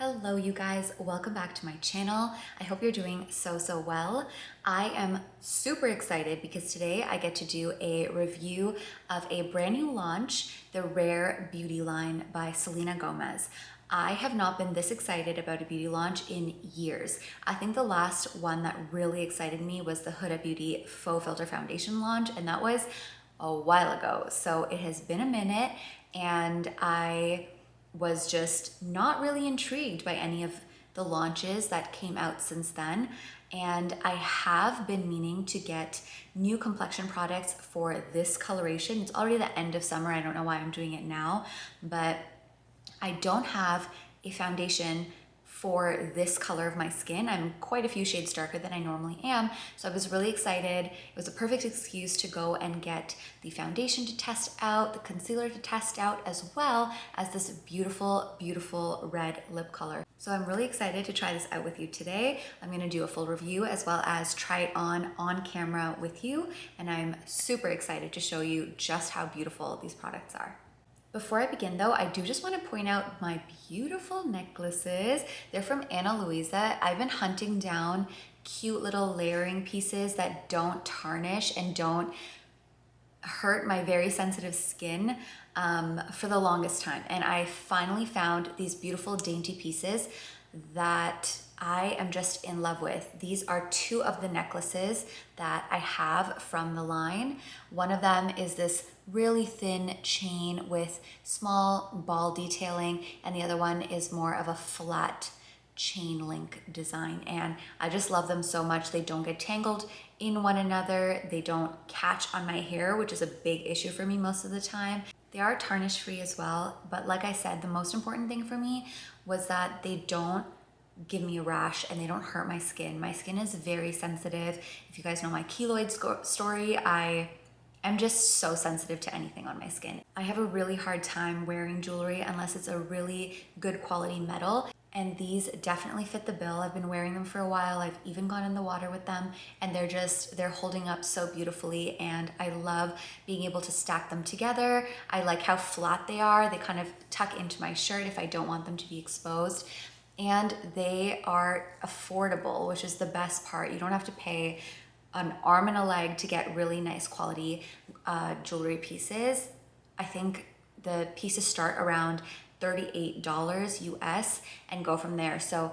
Hello you guys, welcome back to my channel. I hope you're doing so well. I am super excited because today I get to do a review of a brand new launch, the Rare Beauty line by Selena Gomez. I have not been this excited about a beauty launch in years. I think the last one that really excited me was the Huda Beauty Faux Filter Foundation launch, and that was a while ago. So it has been a minute and I was just not really intrigued by any of the launches that came out since then. And I have been meaning to get new complexion products for this coloration. It's already the end of summer. I don't know why I'm doing it now, but I don't have a foundation for this color of my skin. I'm quite a few shades darker than I normally am. So I was really excited. It was a perfect excuse to go and get the foundation to test out, the concealer to test out, as well as this beautiful, beautiful red lip color. So I'm really excited to try this out with you today. I'm gonna do a full review as well as try it on camera with you. And I'm super excited to show you just how beautiful these products are. Before I begin though, I do just want to point out my beautiful necklaces. They're from Louisa. I've been hunting down cute little layering pieces that don't tarnish and don't hurt my very sensitive skin for the longest time. And I finally found these beautiful dainty pieces that I am just in love with. These are two of the necklaces that I have from the line. One of them is this really thin chain with small ball detailing, and the other one is more of a flat chain link design. And I just love them so much. They don't get tangled in one another. They don't catch on my hair, which is a big issue for me most of the time. They are tarnish free as well, but like I said, the most important thing for me was that they don't give me a rash and they don't hurt my skin. My skin is very sensitive. If you guys know my keloid story, I am just so sensitive to anything on my skin. I have a really hard time wearing jewelry unless it's a really good quality metal, and these definitely fit the bill. I've been wearing them for a while. I've even gone in the water with them, and they're holding up so beautifully, and I love being able to stack them together. I like how flat they are. They kind of tuck into my shirt if I don't want them to be exposed. And they are affordable, which is the best part. You don't have to pay an arm and a leg to get really nice quality jewelry pieces. I think the pieces start around $38 US and go from there. So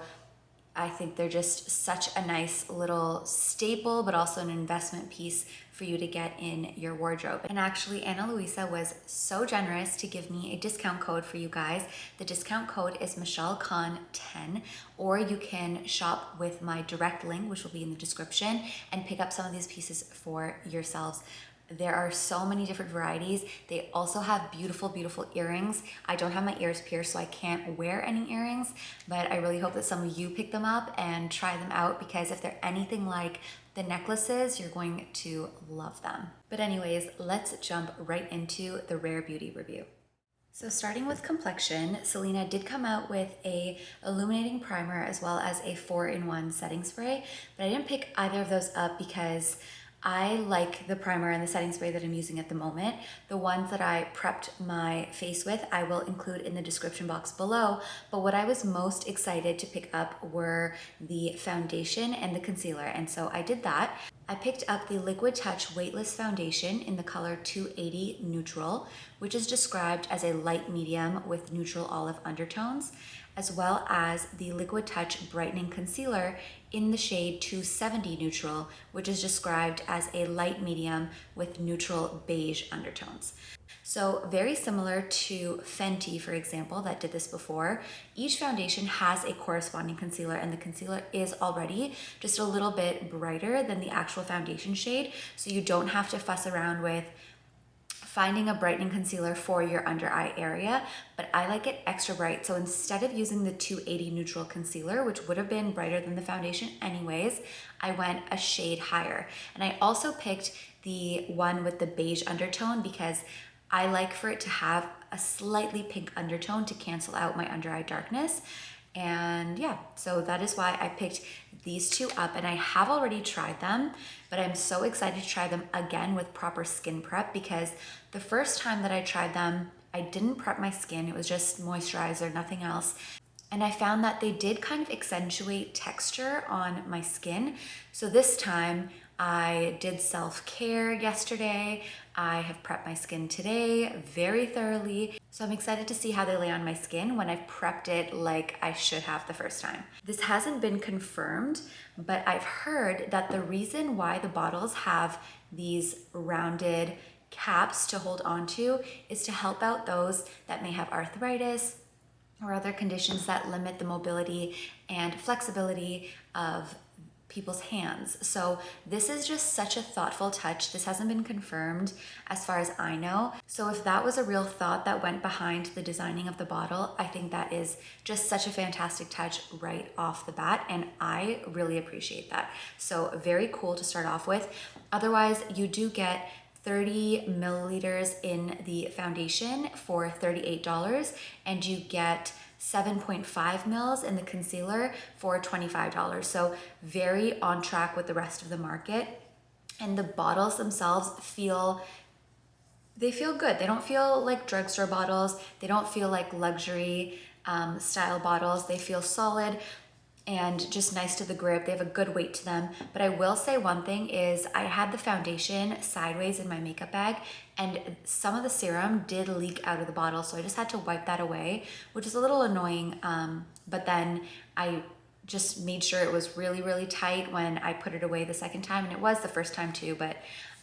I think they're just such a nice little staple, but also an investment piece for you to get in your wardrobe. And actually, Louisa was so generous to give me a discount code for you guys. The discount code is MashalCon10, or you can shop with my direct link, which will be in the description, and pick up some of these pieces for yourselves. There are so many different varieties. They also have beautiful, beautiful earrings. I don't have my ears pierced, so I can't wear any earrings, but I really hope that some of you pick them up and try them out, because if they're anything like the necklaces, you're going to love them. But anyways, let's jump right into the Rare Beauty review. So starting with Complexion, Selena did come out with a illuminating primer as well as a 4-in-1 setting spray, but I didn't pick either of those up because I like the primer and the setting spray that I'm using at the moment. The ones that I prepped my face with, I will include in the description box below. But what I was most excited to pick up were the foundation and the concealer. And so I did that. I picked up the Liquid Touch Weightless Foundation in the color 280 Neutral, which is described as a light medium with neutral olive undertones, as well as the Liquid Touch Brightening Concealer in the shade 270 Neutral, which is described as a light medium with neutral beige undertones. So very similar to Fenty, for example, that did this before. Each foundation has a corresponding concealer, and the concealer is already just a little bit brighter than the actual foundation shade, so you don't have to fuss around with finding a brightening concealer for your under eye area, but I like it extra bright. So instead of using the 280 Neutral concealer, which would have been brighter than the foundation anyways, I went a shade higher. And I also picked the one with the beige undertone because I like for it to have a slightly pink undertone to cancel out my under eye darkness. And yeah, so that is why I picked these two up, and I have already tried them, but I'm so excited to try them again with proper skin prep, because the first time that I tried them, I didn't prep my skin. It was just moisturizer, nothing else. And I found that they did kind of accentuate texture on my skin. So this time I did self-care yesterday. I have prepped my skin today very thoroughly. So I'm excited to see how they lay on my skin when I've prepped it like I should have the first time. This hasn't been confirmed, but I've heard that the reason why the bottles have these rounded caps to hold onto is to help out those that may have arthritis or other conditions that limit the mobility and flexibility of people's hands. So this is just such a thoughtful touch. This hasn't been confirmed as far as I know. So if that was a real thought that went behind the designing of the bottle, I think that is just such a fantastic touch right off the bat, and I really appreciate that. So very cool to start off with. Otherwise, you do get 30 milliliters in the foundation for $38, and you get 7.5 mils in the concealer for $25. So very on track with the rest of the market. And the bottles themselves feel good. They don't feel like drugstore bottles. They don't feel like luxury style bottles. They feel solid and just nice to the grip. They have a good weight to them. But I will say one thing is I had the foundation sideways in my makeup bag, and some of the serum did leak out of the bottle. So I just had to wipe that away, which is a little annoying. But then I just made sure it was really, really tight when I put it away the second time. And it was the first time too, but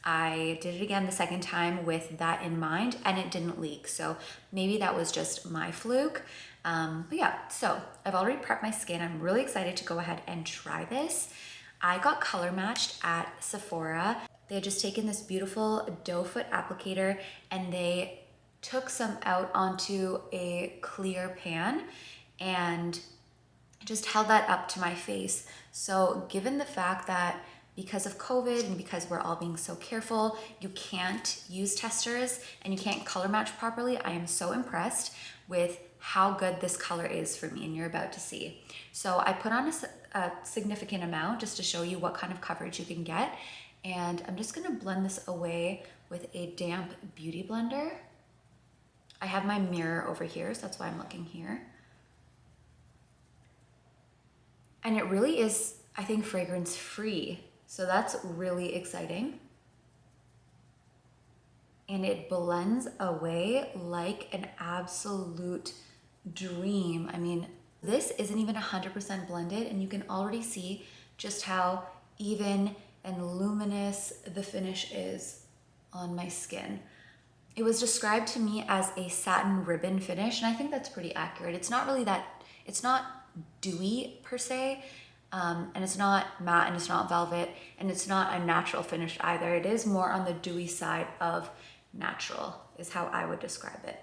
I did it again the second time with that in mind, and it didn't leak. So maybe that was just my fluke. But yeah, so I've already prepped my skin. I'm really excited to go ahead and try this. I got color matched at Sephora. They had just taken this beautiful doe foot applicator and they took some out onto a clear pan and just held that up to my face. So given the fact that because of COVID and because we're all being so careful, you can't use testers and you can't color match properly, I am so impressed with how good this color is for me, and you're about to see. So I put on a significant amount just to show you what kind of coverage you can get. And I'm just gonna blend this away with a damp beauty blender. I have my mirror over here, so that's why I'm looking here. And it really is, I think, fragrance free. So that's really exciting. And it blends away like an absolute dream. I mean, this isn't even 100% blended, and you can already see just how even and luminous the finish is on my skin. It was described to me as a satin ribbon finish, and I think that's pretty accurate. It's not really that, it's not dewy per se, and it's not matte, and it's not velvet, and it's not a natural finish either. It is more on the dewy side of natural, is how I would describe it.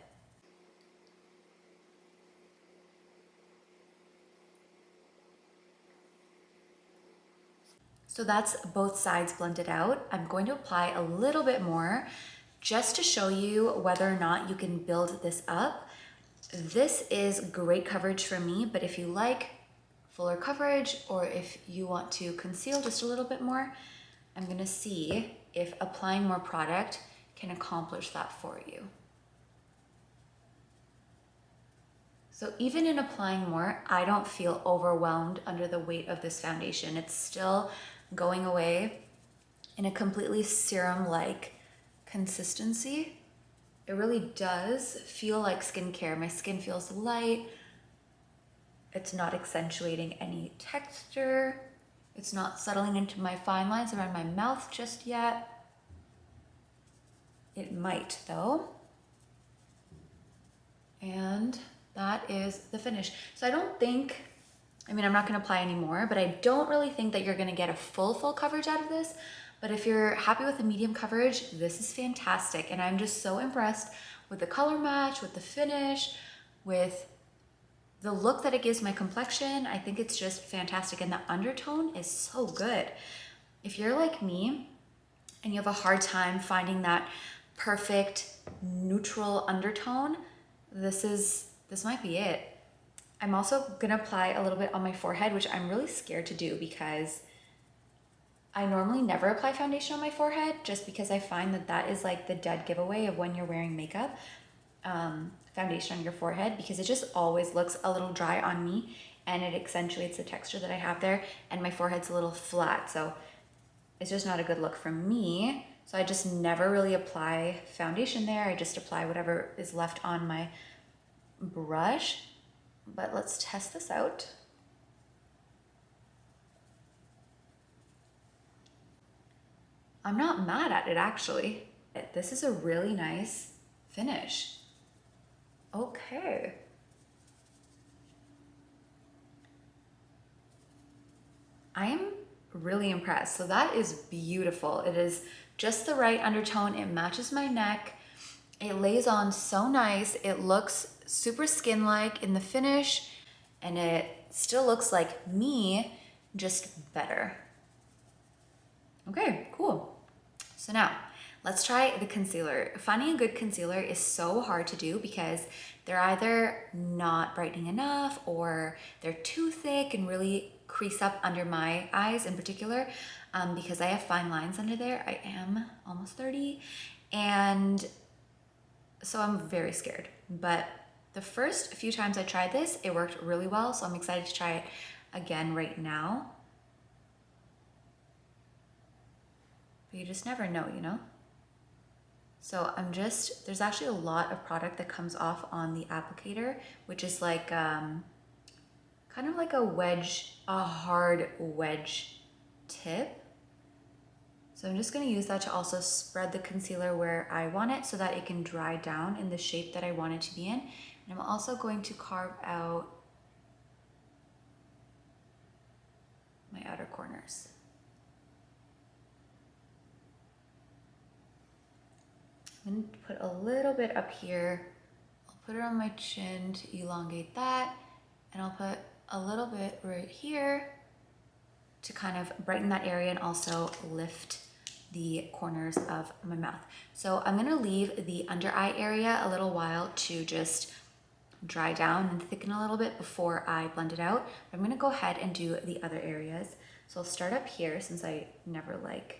So that's both sides blended out. I'm going to apply a little bit more just to show you whether or not you can build this up. This is great coverage for me, but if you like fuller coverage or if you want to conceal just a little bit more, I'm gonna see if applying more product can accomplish that for you. So even in applying more, I don't feel overwhelmed under the weight of this foundation. It's still going away in a completely serum-like consistency. It really does feel like skincare. My skin feels light. It's not accentuating any texture. It's not settling into my fine lines around my mouth just yet. It might though. And that is the finish. So I don't think, I mean, I'm not gonna apply any more, but I don't really think that you're gonna get a full coverage out of this. But if you're happy with the medium coverage, this is fantastic. And I'm just so impressed with the color match, with the finish, with the look that it gives my complexion. I think it's just fantastic. And the undertone is so good. If you're like me and you have a hard time finding that perfect neutral undertone, this might be it. I'm also gonna apply a little bit on my forehead, which I'm really scared to do because I normally never apply foundation on my forehead just because I find that that is like the dead giveaway of when you're wearing makeup. foundation on your forehead because it just always looks a little dry on me and it accentuates the texture that I have there, and my forehead's a little flat, so it's just not a good look for me. So I just never really apply foundation there. I just apply whatever is left on my brush. But let's test this out. I'm not mad at it actually. This is a really nice finish. Okay. I am really impressed. So that is beautiful. It is just the right undertone. It matches my neck. It lays on so nice. It looks super skin-like in the finish, and it still looks like me, just better. Okay, cool. So now let's try the concealer. Finding a good concealer is so hard to do because they're either not brightening enough or they're too thick and really crease up under my eyes in particular, because I have fine lines under there. I am almost 30, and so I'm very scared. But the first few times I tried this, it worked really well, so I'm excited to try it again right now. But you just never know, you know? So there's actually a lot of product that comes off on the applicator, which is like, kind of like a hard wedge tip. So I'm just gonna use that to also spread the concealer where I want it so that it can dry down in the shape that I want it to be in. And I'm also going to carve out my outer corners. I'm gonna put a little bit up here. I'll put it on my chin to elongate that, and I'll put a little bit right here to kind of brighten that area and also lift the corners of my mouth. So I'm gonna leave the under eye area a little while to just dry down and thicken a little bit before I blend it out. I'm gonna go ahead and do the other areas. So I'll start up here since I never like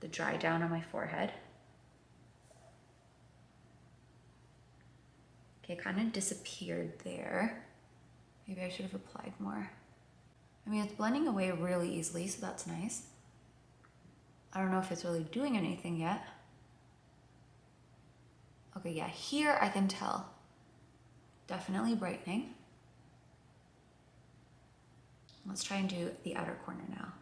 the dry down on my forehead. Okay, kind of disappeared there. Maybe I should have applied more. I mean, it's blending away really easily, so that's nice. I don't know if it's really doing anything yet. Okay, yeah, here I can tell. Definitely brightening. Let's try and do the outer corner now.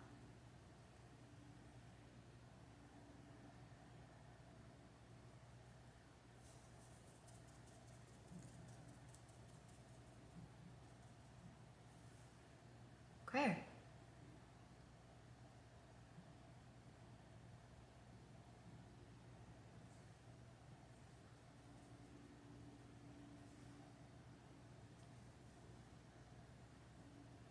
Okay.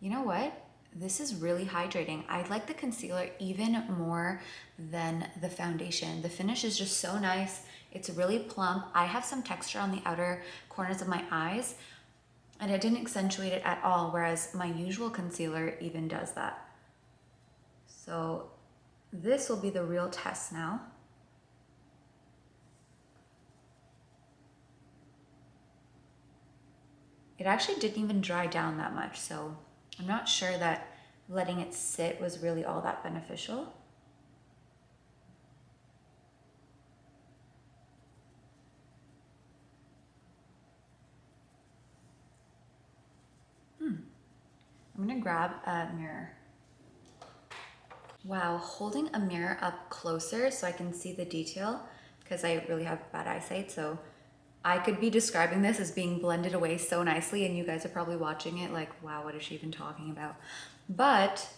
You know what? This is really hydrating. I like the concealer even more than the foundation. The finish is just so nice. It's really plump. I have some texture on the outer corners of my eyes, and it didn't accentuate it at all, whereas my usual concealer even does that. So this will be the real test now. It actually didn't even dry down that much, so I'm not sure that letting it sit was really all that beneficial. I'm gonna grab a mirror. Wow, holding a mirror up closer so I can see the detail, because I really have bad eyesight, so I could be describing this as being blended away so nicely, and you guys are probably watching it like, wow, what is she even talking about? But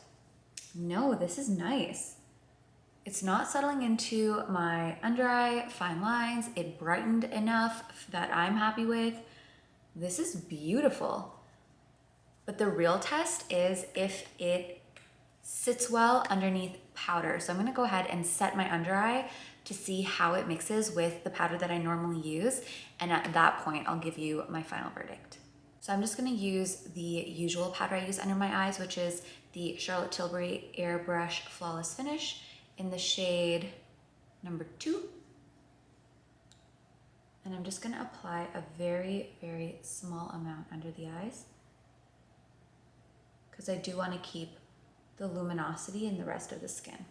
no, this is nice. It's not settling into my under eye fine lines. It brightened enough that I'm happy with. This is beautiful. But the real test is if it sits well underneath powder. So I'm gonna go ahead and set my under eye to see how it mixes with the powder that I normally use. And at that point, I'll give you my final verdict. So I'm just gonna use the usual powder I use under my eyes, which is the Charlotte Tilbury Airbrush Flawless Finish in the shade number 2. And I'm just gonna apply a very, very small amount under the eyes because I do wanna keep the luminosity in the rest of the skin.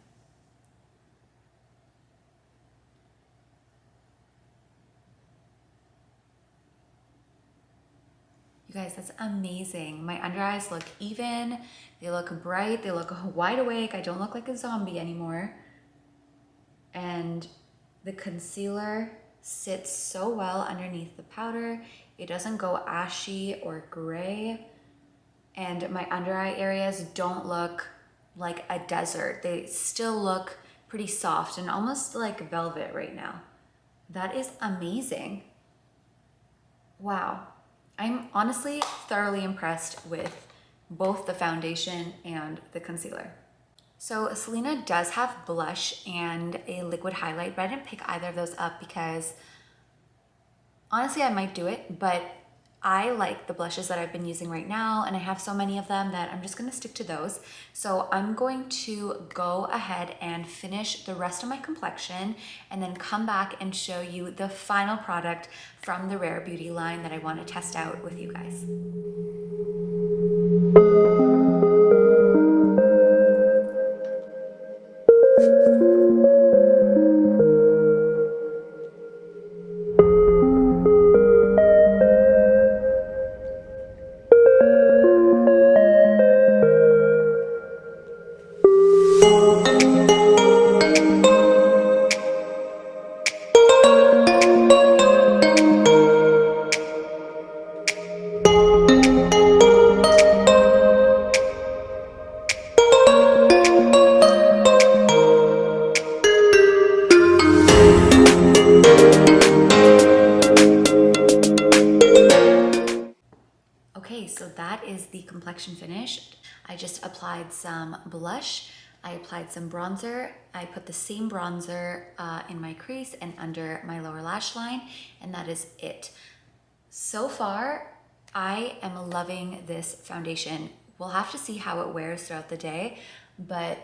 You guys, that's amazing. My under eyes look even, they look bright, they look wide awake. I don't look like a zombie anymore. And the concealer sits so well underneath the powder. It doesn't go ashy or gray. And my under eye areas don't look like a desert. They still look pretty soft and almost like velvet right now. That is amazing. Wow. I'm honestly thoroughly impressed with both the foundation and the concealer. So Selena does have blush and a liquid highlight, but I didn't pick either of those up because honestly I might do it, but I like the blushes that I've been using right now, and I have so many of them that I'm just gonna stick to those. So I'm going to go ahead and finish the rest of my complexion and then come back and show you the final product from the Rare Beauty line that I wanna test out with you guys. Okay, so that is the complexion finished. I just applied some blush, I applied some bronzer, I put the same bronzer in my crease and under my lower lash line, and that is it. So far, I am loving this foundation. We'll have to see how it wears throughout the day, but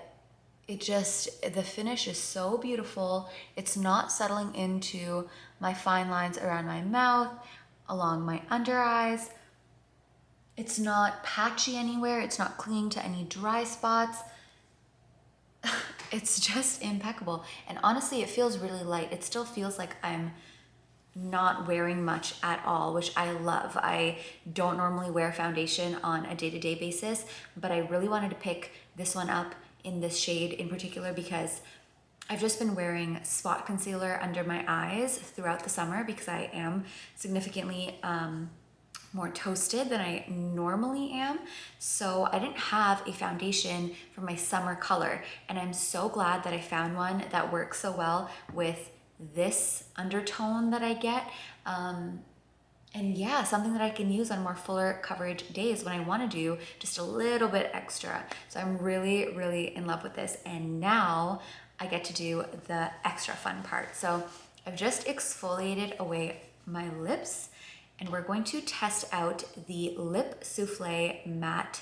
the finish is so beautiful. It's not settling into my fine lines around my mouth, along my under eyes. It's not patchy anywhere. It's not clinging to any dry spots. It's just impeccable. And honestly, it feels really light. It still feels like I'm not wearing much at all, which I love. I don't normally wear foundation on a day-to-day basis, but I really wanted to pick this one up in this shade in particular because I've just been wearing spot concealer under my eyes throughout the summer because I am significantly more toasted than I normally am. So I didn't have a foundation for my summer color, and I'm so glad that I found one that works so well with this undertone that I get. And yeah, something that I can use on more fuller coverage days when I want to do just a little bit extra. So I'm really, really in love with this. And now I get to do the extra fun part. So I've just exfoliated away my lips, and we're going to test out the Lip Souffle Matte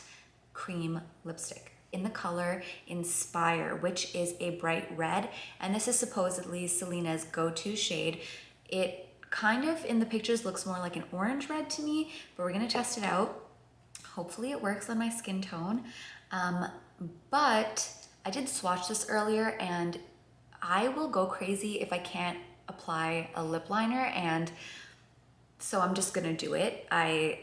Cream Lipstick in the color Inspire, which is a bright red. And this is supposedly Selena's go-to shade. It kind of, in the pictures, looks more like an orange red to me, but we're gonna test it out. Hopefully it works on my skin tone. But I did swatch this earlier, and I will go crazy if I can't apply a lip liner, and so I'm just gonna do it. I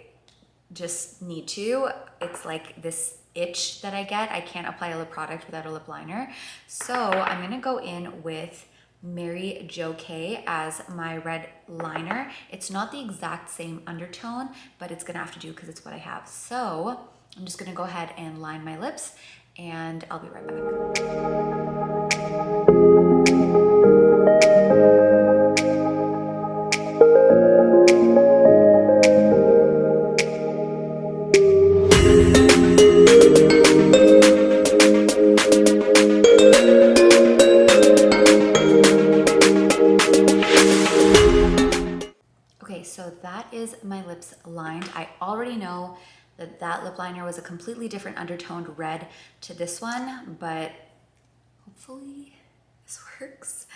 just need to. It's like this itch that I get. I can't apply a lip product without a lip liner. So I'm gonna go in with Mary Jo K as my red liner. It's not the exact same undertone, but it's gonna have to do because it's what I have. So I'm just gonna go ahead and line my lips, and I'll be right back. So that is my lips lined. I already know that that lip liner was a completely different undertoned red to this one, but hopefully this works.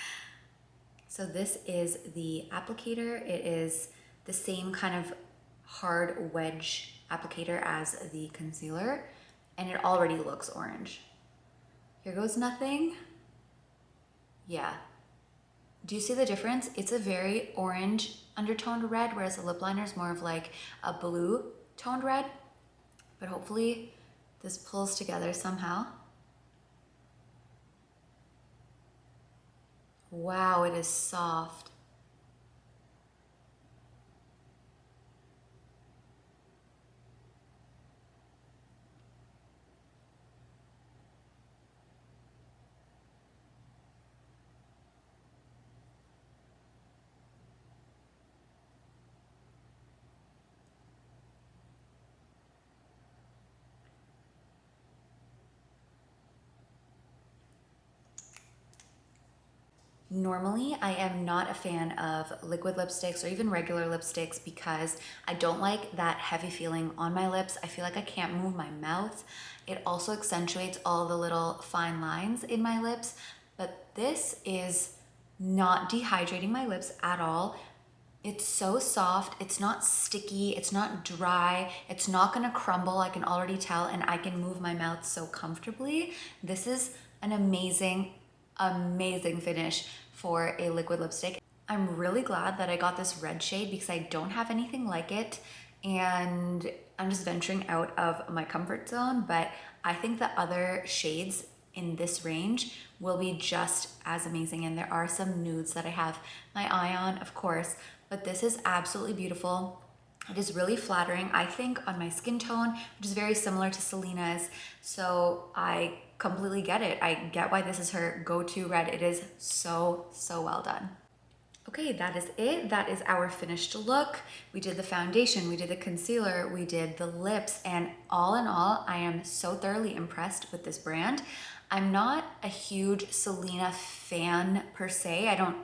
So this is the applicator. It is the same kind of hard wedge applicator as the concealer, and it already looks orange. Here goes nothing. Yeah. Do you see the difference? It's a very orange undertoned red, whereas the lip liner is more of like a blue toned red. But hopefully this pulls together somehow. Wow, it is soft. Normally, I am not a fan of liquid lipsticks or even regular lipsticks because I don't like that heavy feeling on my lips. I feel like I can't move my mouth. It also accentuates all the little fine lines in my lips, but this is not dehydrating my lips at all. It's so soft, it's not sticky, it's not dry, it's not gonna crumble, I can already tell, and I can move my mouth so comfortably. This is an amazing, amazing finish for a liquid lipstick. I'm really glad that I got this red shade because I don't have anything like it, and I'm just venturing out of my comfort zone, but I think the other shades in this range will be just as amazing. And there are some nudes that I have my eye on, of course, but this is absolutely beautiful. It is really flattering, I think, on my skin tone, which is very similar to Selena's. So I completely get it. I get why this is her go-to red. It is so, so well done. Okay, that is it. That is our finished look. We did the foundation, we did the concealer, we did the lips, and all in all, I am so thoroughly impressed with this brand. I'm not a huge Selena fan per se. I don't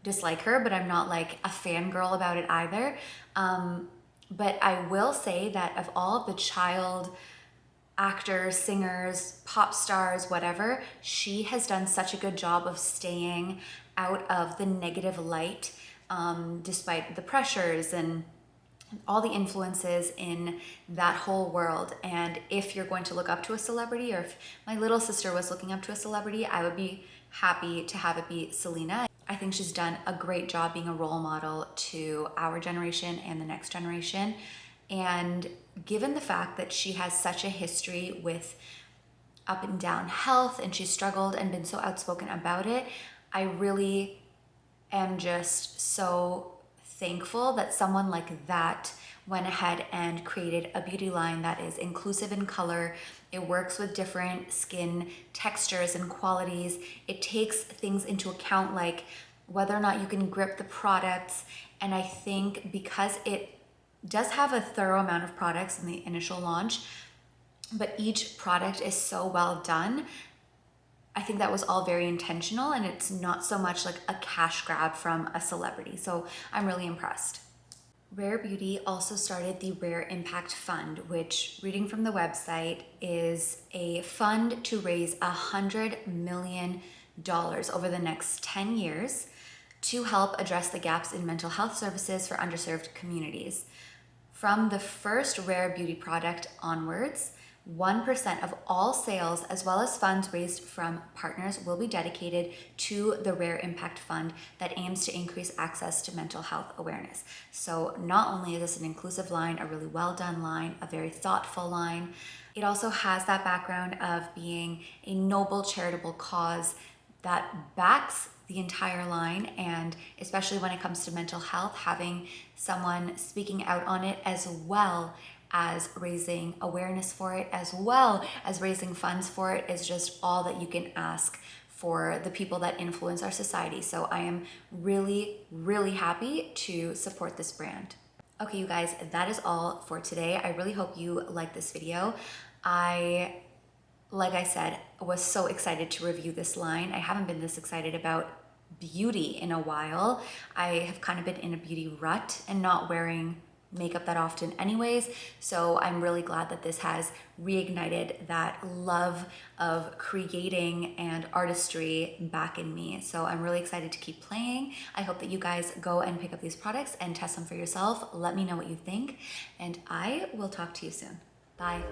dislike her, but I'm not like a fangirl about it either. But I will say that of all of the child actors, singers, pop stars, whatever, she has done such a good job of staying out of the negative light, despite the pressures and all the influences in that whole world. And if you're going to look up to a celebrity, or if my little sister was looking up to a celebrity, I would be happy to have it be Selena. I think she's done a great job being a role model to our generation and the next generation. And given the fact that she has such a history with up and down health, and she's struggled and been so outspoken about it, I really am just so thankful that someone like that went ahead and created a beauty line that is inclusive in color. It works with different skin textures and qualities. It takes things into account like whether or not you can grip the products. And I think because it does have a thorough amount of products in the initial launch, but each product is so well done, I think that was all very intentional, and it's not so much like a cash grab from a celebrity. So I'm really impressed. Rare Beauty also started the Rare Impact Fund, which, reading from the website, is a fund to raise $100 million over the next 10 years to help address the gaps in mental health services for underserved communities. From the first Rare Beauty product onwards, 1% of all sales, as well as funds raised from partners, will be dedicated to the Rare Impact Fund that aims to increase access to mental health awareness. So not only is this an inclusive line, a really well done line, a very thoughtful line, it also has that background of being a noble charitable cause that backs the entire line, and especially when it comes to mental health, having someone speaking out on it as well as raising awareness for it, as well as raising funds for it, is just all that you can ask for the people that influence our society. So I am really, really happy to support this brand. Okay, you guys, that is all for today. I really hope you like this video. Like I said, was so excited to review this line. I haven't been this excited about beauty in a while. I have kind of been in a beauty rut and not wearing makeup that often anyways. So I'm really glad that this has reignited that love of creating and artistry back in me. So I'm really excited to keep playing. I hope that you guys go and pick up these products and test them for yourself. Let me know what you think, and I will talk to you soon. Bye.